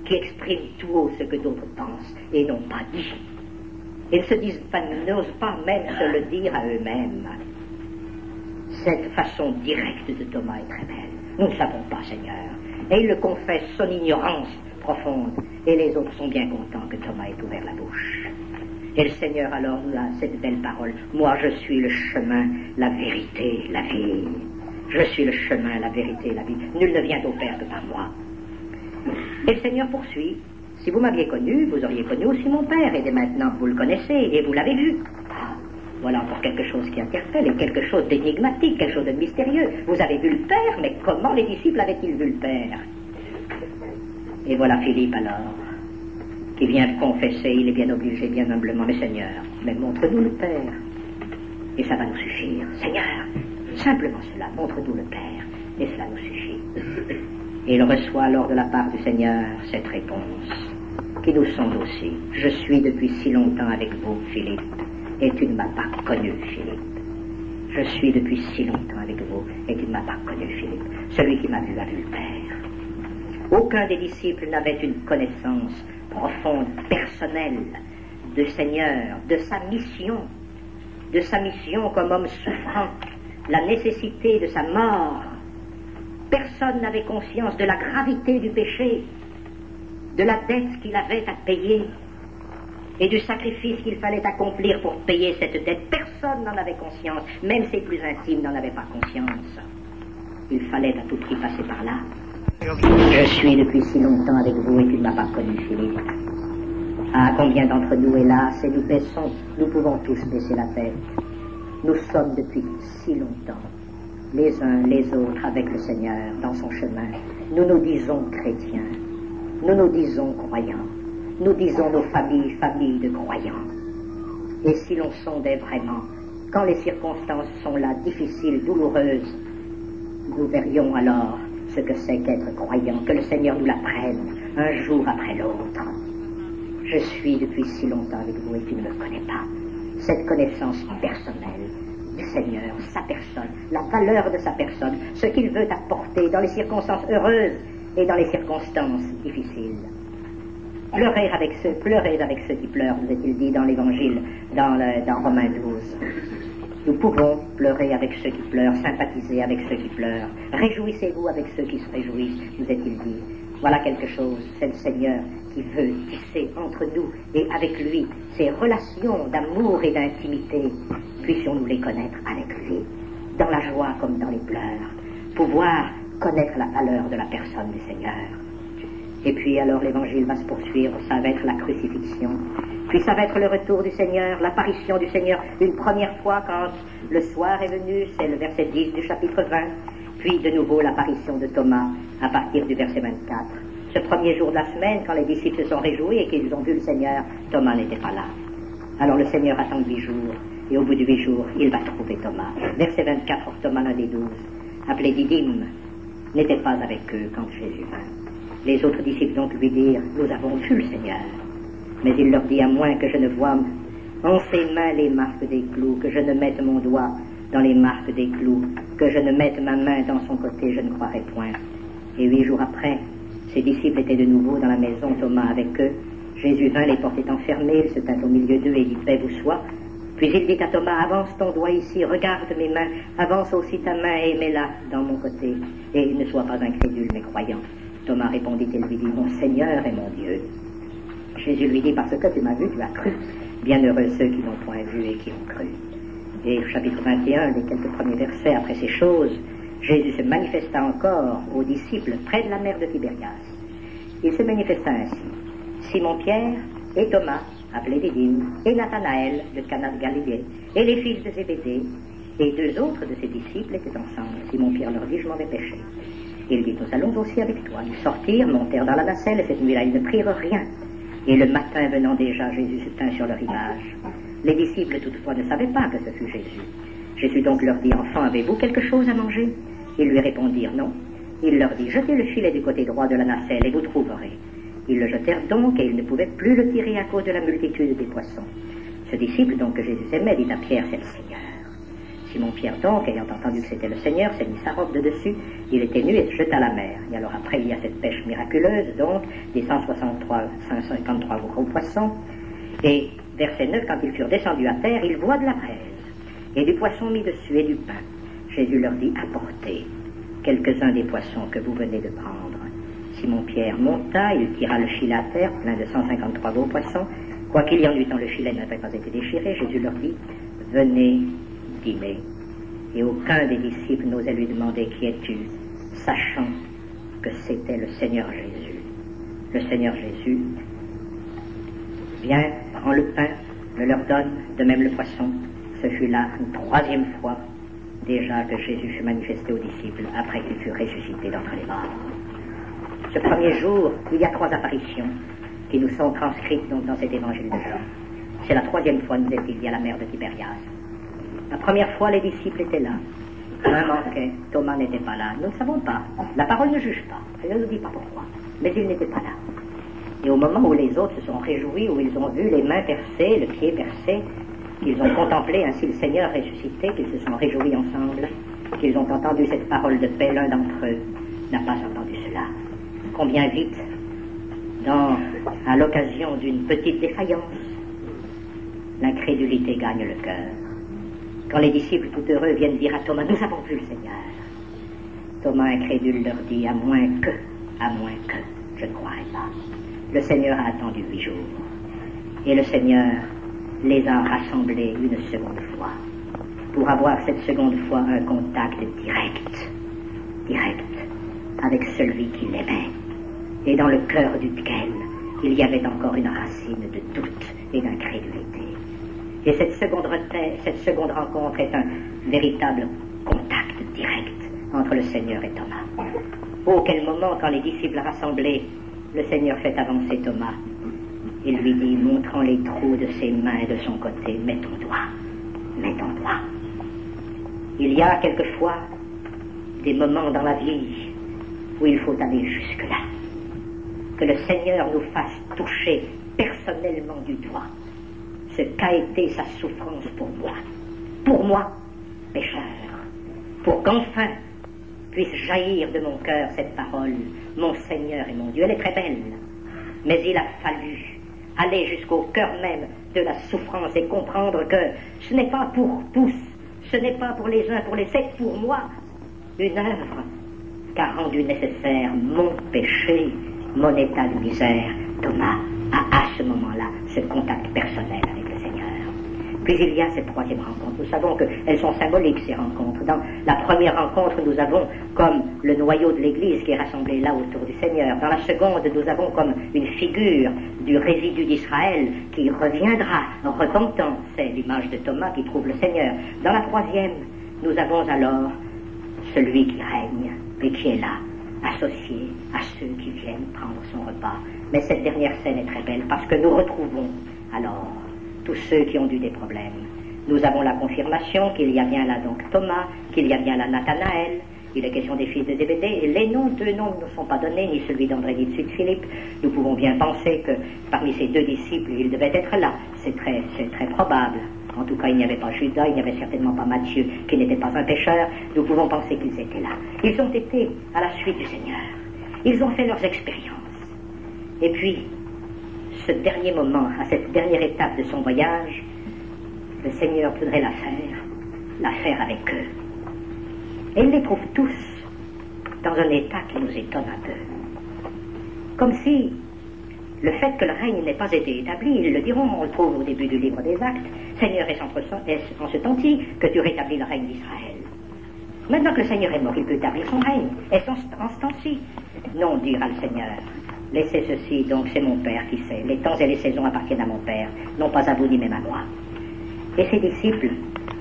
qui expriment tout haut ce que d'autres pensent et n'ont pas dit. Ils n'osent pas même se le dire à eux-mêmes. Cette façon directe de Thomas est très belle. Nous ne savons pas, Seigneur. Et il le confesse, son ignorance profonde. Et les autres sont bien contents que Thomas ait ouvert la bouche. Et le Seigneur alors nous a cette belle parole. Moi je suis le chemin, la vérité, la vie. Je suis le chemin, la vérité, la vie. Nul ne vient au Père que par moi. Et le Seigneur poursuit. Si vous m'aviez connu, vous auriez connu aussi mon Père. Et dès maintenant vous le connaissez et vous l'avez vu. Ah, voilà encore quelque chose qui interpelle et quelque chose d'énigmatique, quelque chose de mystérieux. Vous avez vu le Père, mais comment les disciples avaient-ils vu le Père? Et voilà Philippe alors, qui vient confesser, il est bien obligé, bien humblement, mais Seigneur, mais montre-nous le Père. Et ça va nous suffire. Seigneur, simplement cela, montre-nous le Père. Et cela nous suffit. Et il reçoit alors de la part du Seigneur cette réponse, qui nous sonde aussi. Je suis depuis si longtemps avec vous, Philippe, et tu ne m'as pas connu, Philippe. Je suis depuis si longtemps avec vous, et tu ne m'as pas connu, Philippe. Celui qui m'a vu a vu le Père. Aucun des disciples n'avait une connaissance profonde, personnelle, du Seigneur, de sa mission comme homme souffrant, la nécessité de sa mort. Personne n'avait conscience de la gravité du péché, de la dette qu'il avait à payer et du sacrifice qu'il fallait accomplir pour payer cette dette. Personne n'en avait conscience, même ses plus intimes n'en avaient pas conscience. Il fallait à tout prix passer par là. Je suis depuis si longtemps avec vous et tu ne m'as pas connu, Philippe. Ah, combien d'entre nous, hélas, et nous baissons, nous pouvons tous baisser la tête. Nous sommes depuis si longtemps, les uns les autres avec le Seigneur, dans son chemin. Nous nous disons chrétiens, nous nous disons croyants, nous disons nos familles, familles de croyants. Et si l'on sondait vraiment, quand les circonstances sont là, difficiles, douloureuses, nous verrions alors ce que c'est qu'être croyant, que le Seigneur nous l'apprenne, un jour après l'autre. Je suis depuis si longtemps avec vous et tu ne me connais pas. Cette connaissance personnelle du Seigneur, sa personne, la valeur de sa personne, ce qu'il veut apporter dans les circonstances heureuses et dans les circonstances difficiles. Pleurez avec ceux qui pleurent, vous est-il dit dans l'Évangile, dans Romains 12. Nous pouvons pleurer avec ceux qui pleurent, sympathiser avec ceux qui pleurent. Réjouissez-vous avec ceux qui se réjouissent, nous est-il dit. Voilà quelque chose, c'est le Seigneur qui veut tisser entre nous et avec lui ces relations d'amour et d'intimité. Puissions-nous les connaître avec lui, dans la joie comme dans les pleurs, pouvoir connaître la valeur de la personne du Seigneur. Et puis alors l'évangile va se poursuivre, ça va être la crucifixion, puis ça va être le retour du Seigneur, l'apparition du Seigneur une première fois quand le soir est venu, c'est le verset 10 du chapitre 20, puis de nouveau l'apparition de Thomas à partir du verset 24. Ce premier jour de la semaine, quand les disciples se sont réjouis et qu'ils ont vu le Seigneur, Thomas n'était pas là. Alors le Seigneur attend 8 jours, et au bout de 8 jours, il va trouver Thomas. Verset 24, Thomas, l'un des 12, appelé Didyme, n'était pas avec eux quand Jésus vint. Les autres disciples donc lui dirent, nous avons vu le Seigneur. Mais il leur dit, à moins que je ne voie en ses mains les marques des clous, que je ne mette mon doigt dans les marques des clous, que je ne mette ma main dans son côté, je ne croirai point. Et 8 jours après, ses disciples étaient de nouveau dans la maison, Thomas avec eux. Jésus vint, les portes étant fermées, il se tint au milieu d'eux et dit, paix vous soit. Puis il dit à Thomas, avance ton doigt ici, regarde mes mains, avance aussi ta main et mets-la dans mon côté. Et ne sois pas incrédule, mais croyant. Thomas répondit et lui dit, mon Seigneur et mon Dieu. Jésus lui dit, parce que tu m'as vu, tu as cru. Bienheureux ceux qui n'ont point vu et qui ont cru. Et chapitre 21, les quelques premiers versets après ces choses, Jésus se manifesta encore aux disciples près de la mer de Tibérias. Il se manifesta ainsi. Simon-Pierre et Thomas, appelé Didyme, et Nathanaël de Cana de Galilée, et les fils de Zébédée, et 2 autres de ses disciples étaient ensemble. Simon-Pierre leur dit, je m'en vais pêcher. Il dit, nous allons aussi avec toi. Ils sortirent, montèrent dans la nacelle, et cette nuit-là, ils ne prirent rien. Et le matin venant déjà, Jésus se tint sur le rivage. Les disciples, toutefois, ne savaient pas que ce fut Jésus. Jésus donc leur dit, enfants, avez-vous quelque chose à manger? Ils lui répondirent non. Il leur dit, jetez le filet du côté droit de la nacelle, et vous trouverez. Ils le jetèrent donc, et ils ne pouvaient plus le tirer à cause de la multitude des poissons. Ce disciple donc que Jésus aimait dit à Pierre, c'est le Seigneur. Simon-Pierre donc, ayant entendu que c'était le Seigneur, s'est mis sa robe de dessus, il était nu et se jeta à la mer. Et alors après, il y a cette pêche miraculeuse, donc, des 153 gros poissons. Et verset 9, quand ils furent descendus à terre, ils voient de la braise, et du poisson mis dessus, et du pain. Jésus leur dit, apportez quelques-uns des poissons que vous venez de prendre. Simon-Pierre monta, il tira le filet à terre, plein de 153 gros poissons. Quoiqu'il y en eût tant, le filet n'avait pas été déchiré. Jésus leur dit, venez dîner. Et aucun des disciples n'osait lui demander, qui es-tu, sachant que c'était le Seigneur Jésus. Le Seigneur Jésus vient, prend le pain, le leur donne, de même le poisson. Ce fut là une 3e fois déjà que Jésus fut manifesté aux disciples après qu'il fut ressuscité d'entre les morts. Ce premier jour, il y a 3 apparitions qui nous sont transcrites donc dans cet évangile de Jean. C'est la 3e fois, nous est-il dit, à la mer de Tibérias. La première fois, les disciples étaient là. Un manquait, Thomas n'était pas là. Nous ne savons pas. La parole ne juge pas. Elle ne nous dit pas pourquoi. Mais il n'était pas là. Et au moment où les autres se sont réjouis, où ils ont vu les mains percées, le pied percé, qu'ils ont contemplé ainsi le Seigneur ressuscité, qu'ils se sont réjouis ensemble, qu'ils ont entendu cette parole de paix, l'un d'entre eux n'a pas entendu cela. Combien vite, à l'occasion d'une petite défaillance, l'incrédulité gagne le cœur. Quand les disciples tout heureux viennent dire à Thomas, nous avons vu le Seigneur. Thomas incrédule leur dit, à moins que, je ne croirai pas. Le Seigneur a attendu 8 jours. Et le Seigneur les a rassemblés une seconde fois, pour avoir cette seconde fois un contact direct, avec celui qui l'aimait, et dans le cœur duquel il y avait encore une racine de doute et d'incrédulité. Et cette seconde rencontre est un véritable contact direct entre le Seigneur et Thomas. Oh, quel moment, quand les disciples rassemblés, le Seigneur fait avancer Thomas. Il lui dit, montrant les trous de ses mains et de son côté, mets ton doigt. Il y a quelquefois des moments dans la vie où il faut aller jusque-là. Que le Seigneur nous fasse toucher personnellement du doigt ce qu'a été sa souffrance pour moi, pécheur, pour qu'enfin puisse jaillir de mon cœur cette parole, mon Seigneur et mon Dieu. Elle est très belle, mais il a fallu aller jusqu'au cœur même de la souffrance et comprendre que ce n'est pas pour tous ce n'est pas pour les uns, pour les c'est pour moi, une œuvre qu'a rendu nécessaire mon péché, mon état de misère. Thomas a à ce moment-là ce contact personnel avec le Seigneur. Puis il y a cette troisième rencontre. Nous savons qu'elles sont symboliques, ces rencontres. Dans la première rencontre, nous avons comme le noyau de l'Église qui est rassemblé là autour du Seigneur. Dans la seconde, nous avons comme une figure du résidu d'Israël qui reviendra repentant. C'est l'image de Thomas qui trouve le Seigneur. Dans la troisième, nous avons alors celui qui règne et qui est là, associé à ceux qui viennent prendre son repas. Mais cette dernière scène est très belle parce que nous retrouvons alors tous ceux qui ont eu des problèmes. Nous avons la confirmation qu'il y a bien là donc Thomas, qu'il y a bien là Nathanaël, il est question des fils de Zébédée, et les noms, deux noms ne nous sont pas donnés, ni celui d'André ni celui de Philippe. Nous pouvons bien penser que parmi ces deux disciples, il devait être là. C'est très probable. En tout cas, il n'y avait pas Judas, il n'y avait certainement pas Matthieu, qui n'était pas un pécheur. Nous pouvons penser qu'ils étaient là. Ils ont été à la suite du Seigneur. Ils ont fait leurs expériences. Et puis, ce dernier moment, à cette dernière étape de son voyage, le Seigneur voudrait la faire avec eux. Et il les trouve tous dans un état qui nous étonne un peu. Comme si le fait que le règne n'ait pas été établi, ils le diront, on le trouve au début du livre des Actes, Seigneur, est-ce en ce temps-ci que tu rétablis le règne d'Israël? Maintenant que le Seigneur est mort, il peut établir son règne. Est-ce en ce temps-ci? Non, dira le Seigneur. Laissez ceci, donc c'est mon Père qui sait. Les temps et les saisons appartiennent à mon Père, non pas à vous ni même à moi. Et ses disciples,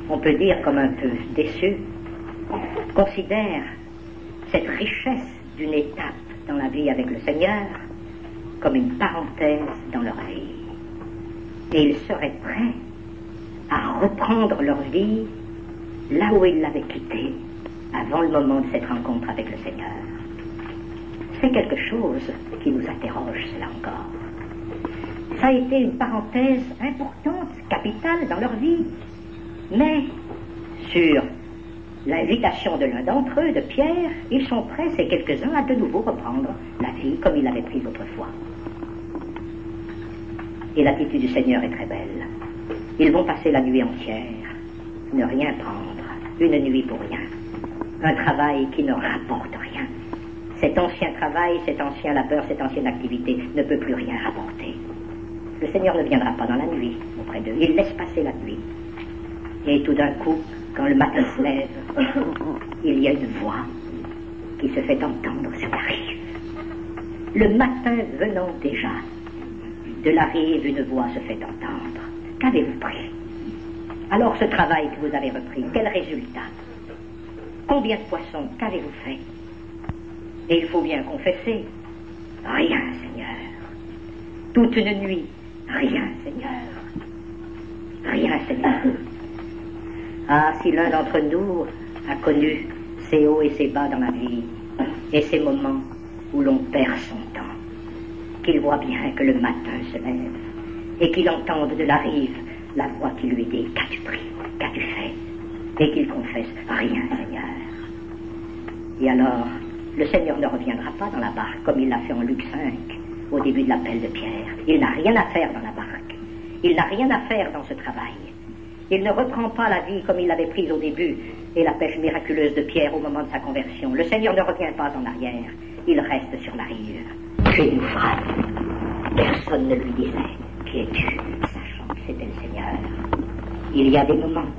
on peut dire comme un peu déçus, considèrent cette richesse d'une étape dans la vie avec le Seigneur comme une parenthèse dans leur vie. Et ils seraient prêts à reprendre leur vie là où ils l'avaient quittée avant le moment de cette rencontre avec le Seigneur. C'est quelque chose qui nous interroge, cela encore. Ça a été une parenthèse importante, capitale dans leur vie, mais sur l'invitation de l'un d'entre eux, de Pierre, ils sont prêts, ces quelques-uns, à de nouveau reprendre la vie comme ils l'avaient prise autrefois. Et l'attitude du Seigneur est très belle. Ils vont passer la nuit entière, ne rien prendre, une nuit pour rien, un travail qui ne rapporte rien. Cet ancien travail, cet ancien labeur, cette ancienne activité ne peut plus rien rapporter. Le Seigneur ne viendra pas dans la nuit auprès d'eux. Il laisse passer la nuit. Et tout d'un coup, quand le matin se lève, il y a une voix qui se fait entendre sur la rive. Le matin venant déjà, de la rive, une voix se fait entendre. Qu'avez-vous pris? Alors ce travail que vous avez repris, quel résultat? Combien de poissons? Qu'avez-vous fait? Et il faut bien confesser, rien, Seigneur. Toute une nuit, rien, Seigneur. Rien, Seigneur. Ah, si l'un d'entre nous a connu ces hauts et ces bas dans la vie, et ces moments où l'on perd son temps, qu'il voit bien que le matin se lève, et qu'il entende de la rive la voix qui lui dit « Qu'as-tu pris? Qu'as-tu fait ?» et qu'il confesse « Rien, Seigneur. » Et alors, le Seigneur ne reviendra pas dans la barque comme il l'a fait en Luc 5, au début de l'appel de Pierre. Il n'a rien à faire dans la barque. Il n'a rien à faire dans ce travail. Il ne reprend pas la vie comme il l'avait prise au début et la pêche miraculeuse de Pierre au moment de sa conversion. Le Seigneur ne revient pas en arrière. Il reste sur la rive. Puis il nous frappe. Personne ne lui disait « Qui es-tu ?» sachant que c'était le Seigneur. Il y a des moments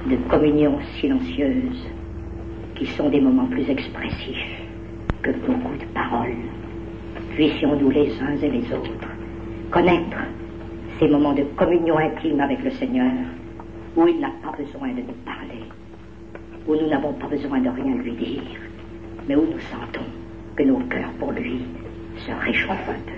de communion silencieuse qui sont des moments plus expressifs que beaucoup de paroles. Puissions-nous les uns et les autres connaître ces moments de communion intime avec le Seigneur où il n'a pas besoin de nous parler, où nous n'avons pas besoin de rien lui dire, mais où nous sentons que nos cœurs pour lui se réchauffent un peu.